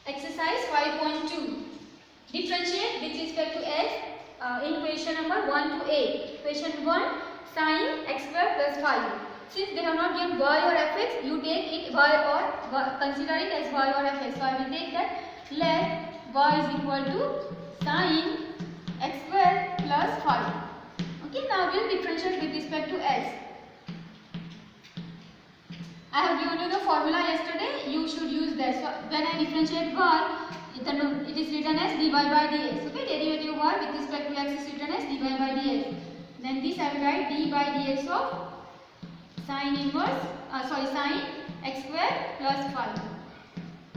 Exercise 5.2. Differentiate with respect to x in question number 1 to 8. Question 1, sin x square plus 5. Since they have not given y or fx, you take it y or consider it as y or fx. So I will take that let y is equal to sin x square plus 5. Okay, now we will differentiate with respect to x. I have given you the formula yesterday. You should use that. So when I differentiate y, it is written as dy by dx. Okay, derivative y with respect to x is written as dy by dx. Then this I will write d by dx of sin x square plus 5.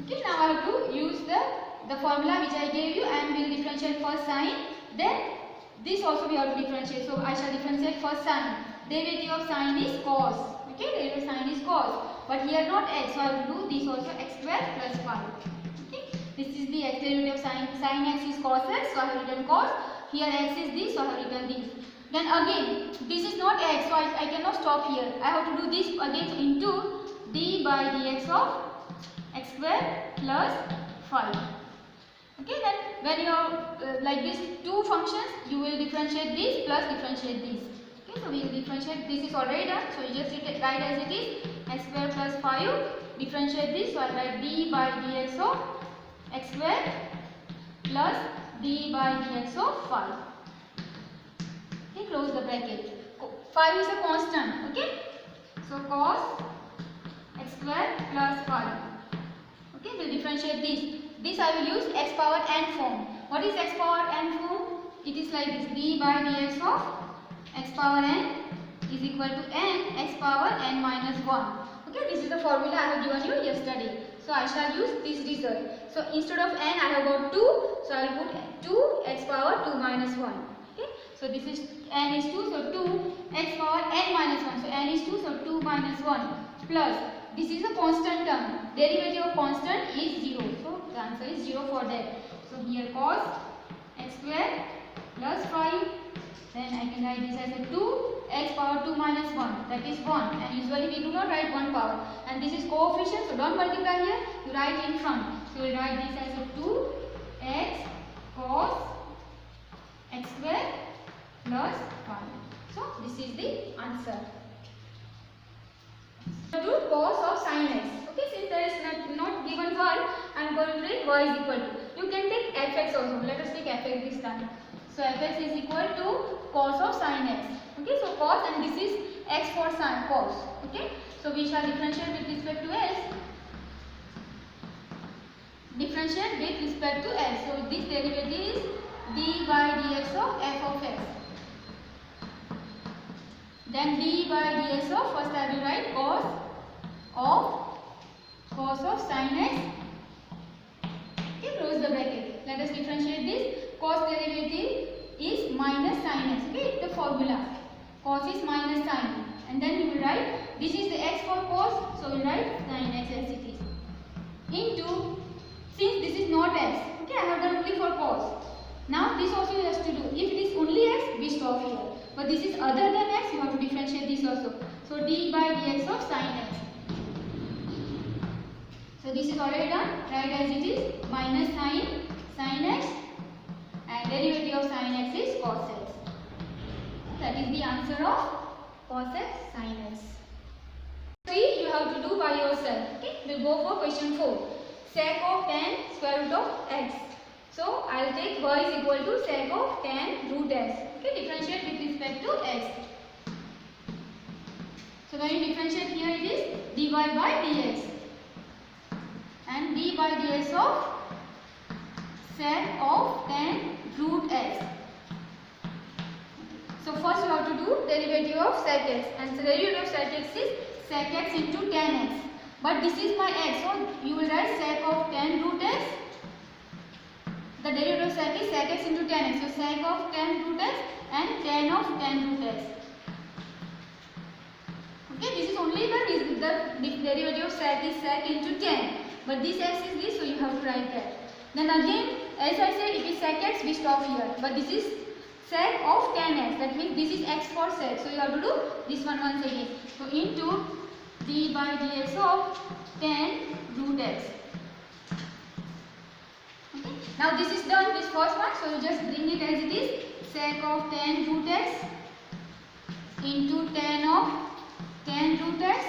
Okay, now I have to use the formula which I gave you and we will differentiate first sin. Then this also we have to differentiate. So I shall differentiate first sin. Derivative of sin is cos. Okay, derivative of sin is cos. But here not x, so I will do this also x square plus 5. Okay, this is the x derivative of sin x is cos x, so I have written cos. Here x is this, so I have written this. Then again, this is not x, so I cannot stop here. I have to do this again into d by dx of x square plus 5. Okay, then when you are like this two functions, you will differentiate this plus differentiate this. Okay, so we will differentiate. This is already done, so you just write as it is x square plus 5. Differentiate this, so I write d by dx of x square plus d by dx of 5. Okay, close the bracket. 5 is a constant. Okay, so cos x square plus 5. Okay, we'll differentiate this. This I will use x power n form. What is x power n form? It is like this: d by dx of x power n is equal to n x power n minus 1. Okay, this is the formula I have given you yesterday. So I shall use this result. So instead of n I have got 2. So I will put 2 x power 2 minus 1. Okay, so this is n is 2. So 2 x power n minus 1. So n is 2. So 2 minus 1 plus. This is a constant term. Derivative of constant is 0. So the answer is 0 for that. So here cos x square plus 5. Then I can write this as a 2 x power 2 minus 1, that is 1, and usually we do not write 1 power, and this is coefficient, so don't multiply here, you write in front. So we write this as a 2 x cos x square plus 5. So this is the answer. Do cos of sin x. Okay, since there is not given 1, I am going to write y is equal to. You can take fx also. Let us take fx this time. So fx is equal to cos of sin x. Okay, so cos, and this is x for sin cos. Okay, so we shall differentiate with respect to s. Differentiate with respect to s. So this derivative is d by dx of f of x. Then d by dx of, first I will write cos of sin x. Okay, close the bracket. Let us differentiate this. Cos derivative is minus sin x. Okay, the formula. Cos is minus sin. And then we will write, this is the x for cos, so we write sin x as it is. Into, since this is not x, okay, I have done only for cos. Now this also you have to do. If it is only x, we stop here. But this is other than x, you have to differentiate this also. So d by dx of sin x. So this is already done. Write as it is minus sin x. And derivative of sin x is cos x. That is the answer of cos x sin x. 3 you have to do by yourself. Okay, we'll go for question 4. Sec of tan square root of x. So I will take y is equal to sec of tan root x. Okay, differentiate with respect to x. So when you differentiate here, it is dy by dx. And d by dx of sec of tan root x. So first you have to do derivative of sec x, and the derivative of sec x is sec x into tan x. But this is my x, so you will write sec of tan root x. The derivative of sec is sec x into tan x. So sec of tan root x and tan of tan root x. Okay, this is only the derivative of sec is sec into tan. But this x is this, so you have to write that. Then again, as I said, it is sec x, we stop here. But this is sec of tan x, that means this is x for sec. So you have to do this one once again. So into d by dx of tan root x. Now this is done, this first one, so you just bring it as it is. Sec of tan root x into tan of tan root x.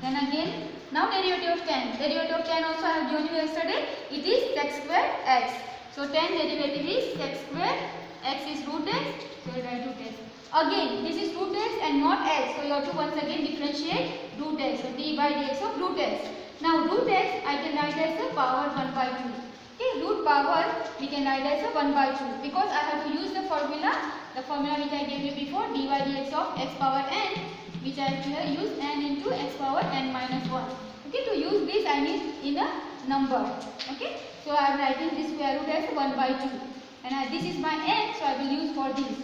Then again, now derivative of tan. Derivative of tan also I have given you yesterday. It is sec square x. So tan derivative is sec square x is root x. So you write root x. Again, this is root x and not x. So you have to once again differentiate root x. So d by dx of root x. Now root x I can write as a power 1 by 2. Okay, root power we can write as a 1 by 2 because I have to use the formula which I gave you before, dy dx of x power n, which I have here used n into x power n minus 1. Okay, to use this I need in a number. Okay, so I am writing this square root as 1 by 2 and this is my n, so I will use for this.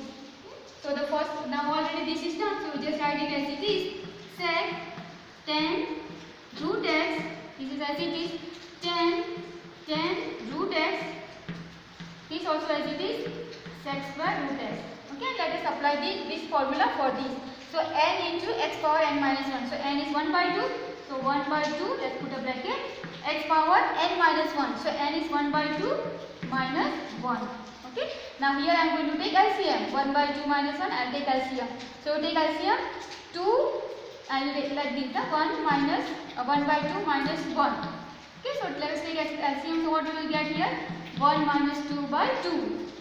So the first, now already this is done, so we just write it as it is. Sec tan root x, this is as it is, tan root x, this also as it is, sec square root x. Okay, let us apply this formula for this. So n into x power n minus 1. So n is 1 by 2. So 1 by 2, let's put a bracket, x power n minus 1. So n is 1 by 2 minus 1. Okay, now here I am going to take LCM. 1 by 2 minus 1, I will take LCM. So take LCM, 2, I will take like this, the 1 minus 1 by 2 minus 1. Okay, so let us take LCM. So what we will get here? 1 minus 2 by 2.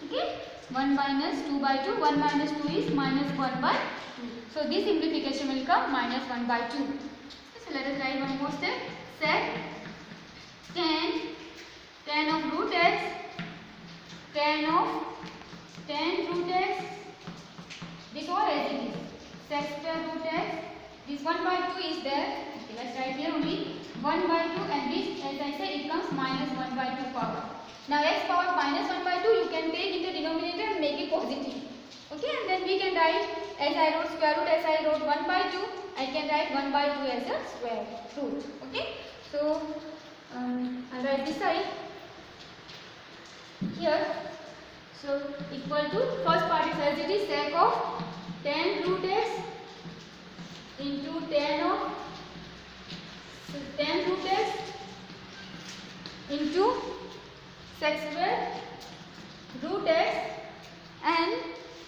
Okay, 1 minus 2 by 2. 1 minus 2 is minus 1 by 2. So this simplification will come minus 1 by 2. So let us write one more step. Sec tan of root x, tan root x, this all as it is. Sec square root x, this 1 by 2 is there. Okay, let's write here only 1 by 2 and this, as I said, it comes minus 1 by 2 power. Now x power minus 1 by 2 you can take in the denominator and make it positive. Okay, and then we can write, as I wrote square root, as I wrote 1 by 2, I can write 1 by 2 as a square root. Okay, so I'll write this side here. So equal to, first part is as it is, sec of tan root x into tan root x into sec square root x, and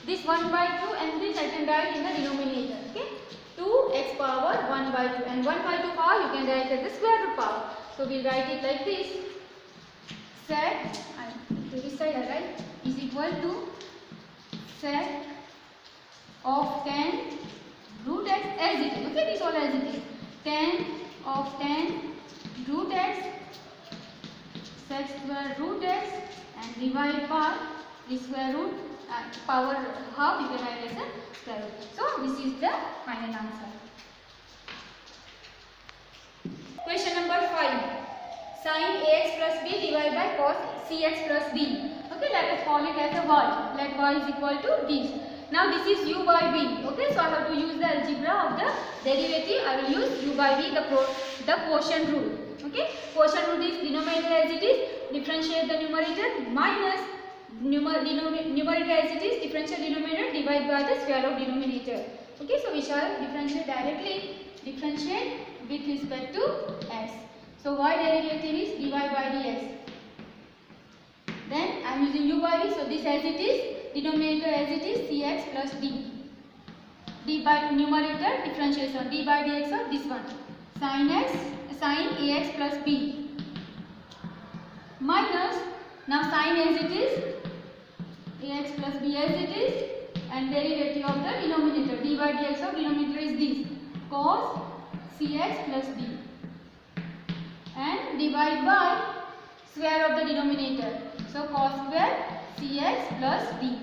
this 1 by 2 and this I can write in the denominator. Okay, 2x power 1 by 2 and 1 by 2 power you can write as the square root power. So we write it like this. Sec, to this side I write, is equal to sec of tan root x as it is. Okay, this all as it is. Tan of tan root x sec square root x and divide by the square root power half, you can write as a square root. So this is the final answer. Question number 5. Sin ax plus b divided by cos cx plus d. Okay, let us call it as a y. Let y is equal to this. Now this is u by v. Okay, so I have to use the algebra of the derivative. I will use u by v, the quotient rule. Okay, quotient rule is denominator as it is, differentiate the numerator, minus numerator as it is, differential denominator, divide by the square of denominator. Okay, so we shall differentiate directly, differentiate with respect to x. So y derivative is dy by dx. Then I am using u by v, so this as it is, denominator as it is, cx plus d. D by numerator differentiation, d by dx of this one, sin ax plus b, minus, now sin as it is, ax plus b as it is, and derivative of the denominator, d by dx of denominator is this, cos cx plus d, and divide by square of the denominator, so cos square cx plus d.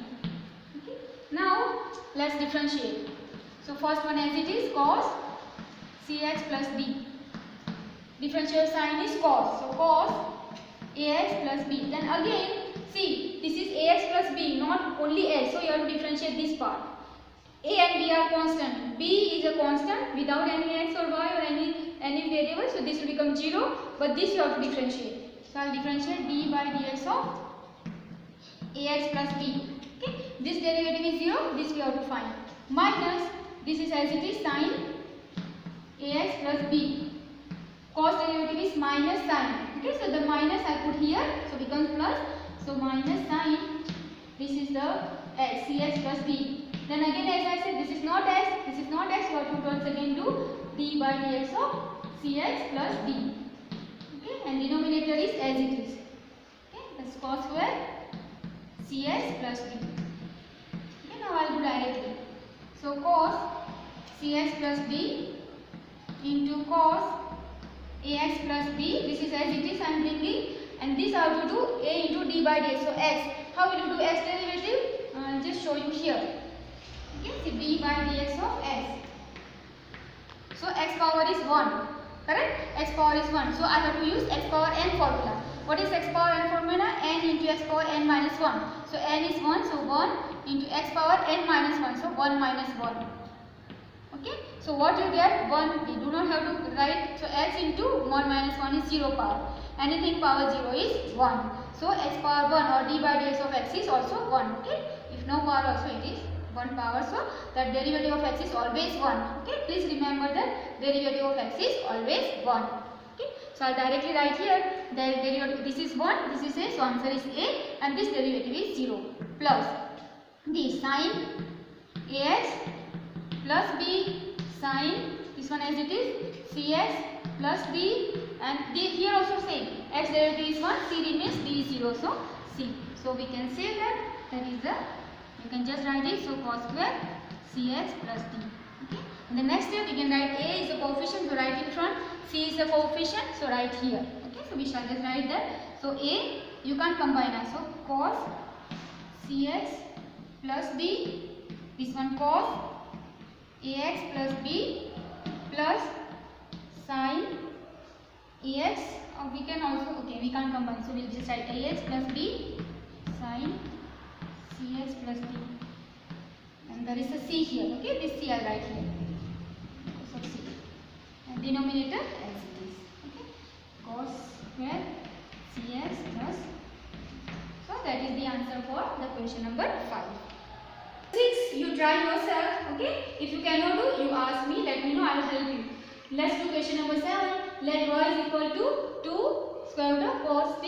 Okay. Now let's differentiate. So first one as it is, cos cx plus d. Differential sign is cos, so cos ax plus b. Then again, see, this is ax plus b, not only x, so you have to differentiate this part. A and b are constant. B is a constant without any x or y or any variable, so this will become 0, but this you have to differentiate. So I will differentiate d by dx of ax plus b. Okay, this derivative is 0, this we have to find. Minus, this is as it is, sin ax plus b. Cos derivative is minus sin. Okay, so the minus I put here, so become becomes plus. So minus sine, this is the x, cx plus d. Then again, as I said, this is not x, this is not x, so what to once again do? D by dx of cx plus d. Okay, and denominator is as it is. Okay, that's cos square cx plus d. Okay, now I'll do directly. So cos cx plus d into cos ax plus b. This is as it is I am bringing, and this I have to do a into d by dx. So x. How will you do x derivative? I'll just show you here. Okay, so d by dx of x. So x power is 1. Correct? X power is 1. So I have to use x power n formula. What is x power n formula? N into x power n minus 1. So n is 1. So 1 into x power n minus 1. So 1 minus 1. Okay. So what you get? 1. We do not have to write. So x into 1 minus 1 is 0 power. Anything power 0 is 1. So x power 1 or d by dx of x is also 1. Okay. If no power also it is 1 power. So that derivative of x is always 1. Okay. Please remember that derivative of x is always 1. Okay. So I'll directly write here the derivative. This is 1. This is a. So answer is a, and this derivative is 0 plus the sine ax plus b sine, this one as it is, cx plus d, and here also same, x derivative is 1, c remains, d is 0, so c. So we can say that is the, you can just write it, so cos square cx plus d. Okay. In the next step you can write a is the coefficient, so write in front, c is the coefficient, so write here. Okay, so we shall just write that. So a you can't combine now, so cos cx plus d, this one cos ax plus b plus sine ax, or we can also, okay, we can't combine, so we'll just write ax plus b sine cx plus d, and there is a c here. Okay, this c I'll write here, so c, and denominator as it is. Okay, cos square cx plus, so that is the answer for the question number 5. 6, you try yourself. Okay, if you cannot do, you ask me, let me know, I will help you. Let's do question number 7. Let y is equal to 2 square root of cos t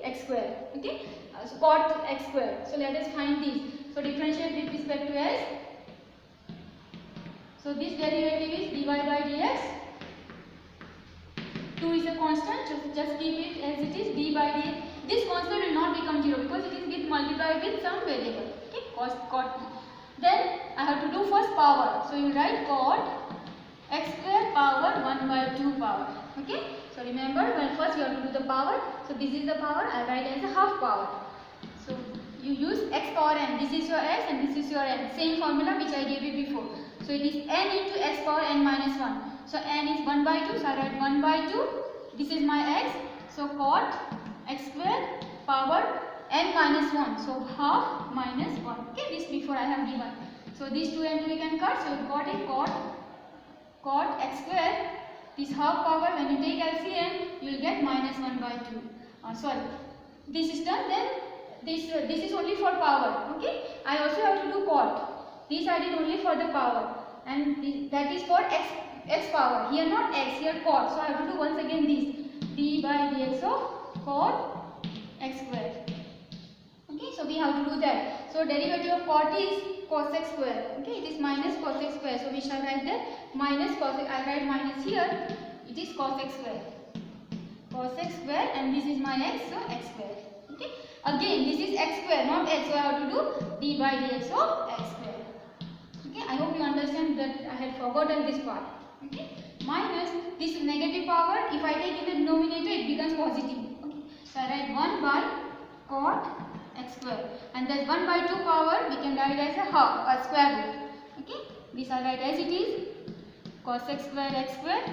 x square. Okay, so cot x square. So let us find these. So differentiate with respect to s. So this derivative is dy by dx. 2 is a constant, just keep it as it is, d by dx. This constant will not become 0 because it is get multiplied with some variable. Okay, cot. Then I have to do first power. So you write cot x square power 1 by 2 power. Okay. So remember, when first you have to do the power. So this is the power. I write as a half power. So you use x power n. This is your s and this is your n. Same formula which I gave you before. So it is n into x power n minus 1. So n is 1 by 2. So I write 1 by 2. This is my x. So cot x square power n minus 1. So half minus 1. Okay, this before I have given. So these 2 and 2 we can cut. So you got it, cot x square. This half power, when you take LCM, you will get minus 1 by 2. Sorry, this is done. Then this is only for power. Okay, I also have to do cot. This I did only for the power, and that is for x power. Here not x, here cot. So I have to do once again this d by dx of cot x square. Okay, so we have to do that. So derivative of cot is cos x square. Okay, it is minus cos x square. So we shall write that minus cos x. I write minus here. It is cos x square. Cos x square, and this is my x, so x square. Okay. Again, this is x square, not x. So I have to do d by dx of x square. Okay. I hope you understand that I had forgotten this part. Okay. Minus this negative power. If I take in the denominator, it becomes positive. Okay. So I write 1 by cot x square, and that 1 by 2 power we can write as a half, a square root. Okay, this I write as it is, cos x square,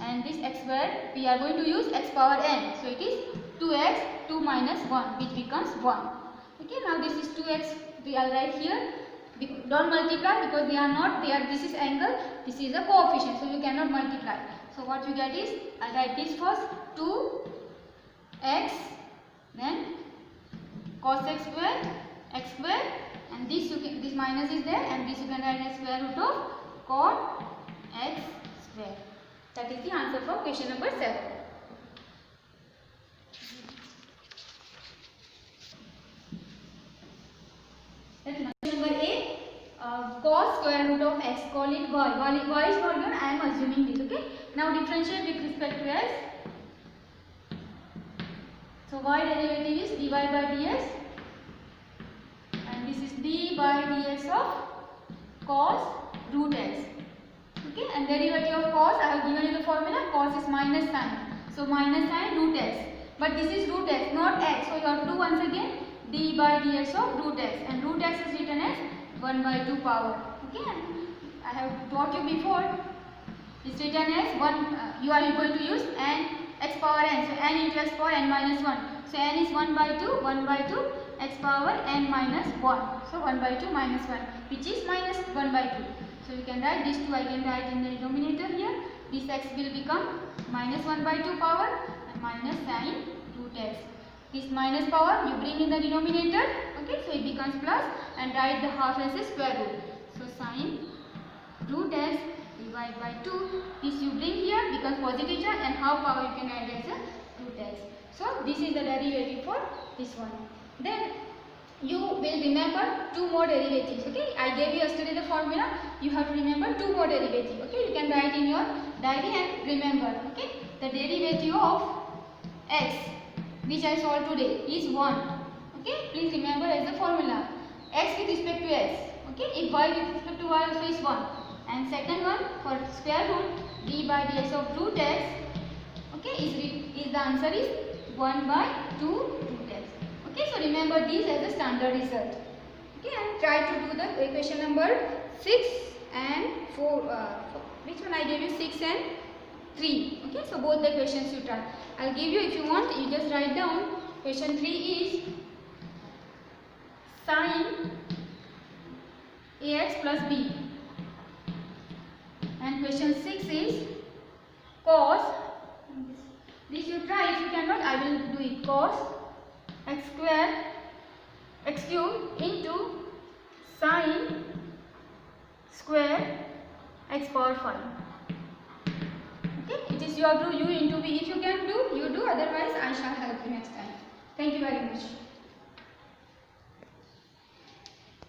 and this x square we are going to use x power n. So it is 2x, 2 minus 1, which becomes 1. Okay, now this is 2x, we will write here. Don't multiply because they are not, this is angle, this is a coefficient, so you cannot multiply. So what you get is, I write this first, 2x, then cos x square, and this minus is there, and this you can write as square root of cot x square. That is the answer for question number 7. cos square root of x, call it y. Y is not given, I am assuming this, okay. Now differentiate with respect to s. So y derivative is dy by ds, and this is d by dx of cos root x, okay. And derivative of cos, I have given you the formula, cos is minus sine, so minus sine root x, but this is root x, not x, so you have to do once again d by dx of root x, and root x is written as 1 by 2 power, okay. And I have taught you before, it's written as 1, you are going to use n x power n, so n into x power n minus 1, so n is 1 by 2 x power n minus 1, so 1 by 2 minus 1, which is minus 1 by 2. So you can write this 2, I can write in the denominator here, this x will become minus 1 by 2 power and minus sine root x. This minus power you bring in the denominator, okay, so it becomes plus, and write the half as a square root. So sine root x divided by 2, this you bring here, becomes positive term, and half power you can add as a root x. So this is the derivative for this one. Then you will remember 2 more derivatives, okay. I gave you yesterday the formula, you have to remember 2 more derivatives, okay. You can write in your diary and remember, okay. The derivative of x, which I solved today, is 1, okay. Please remember as the formula, x with respect to x, okay. If y with respect to y also is 1, and second one for square root d by dx of root x, okay, is the answer is 1 by 2 root x, okay. So remember these as the standard result, okay. And try to do the equation number 6 and 4, which one I gave you, 6 and 3, okay. So both the equations you try. I'll give you, if you want, you just write down. Question 3 is sine ax plus b, and question 6 is cos, this you try, if you cannot I will do it, cos x square x cube into sine square x power 5. Okay, it is your do, you into v. If you can do, you do, otherwise I shall help you next time. Thank you very much.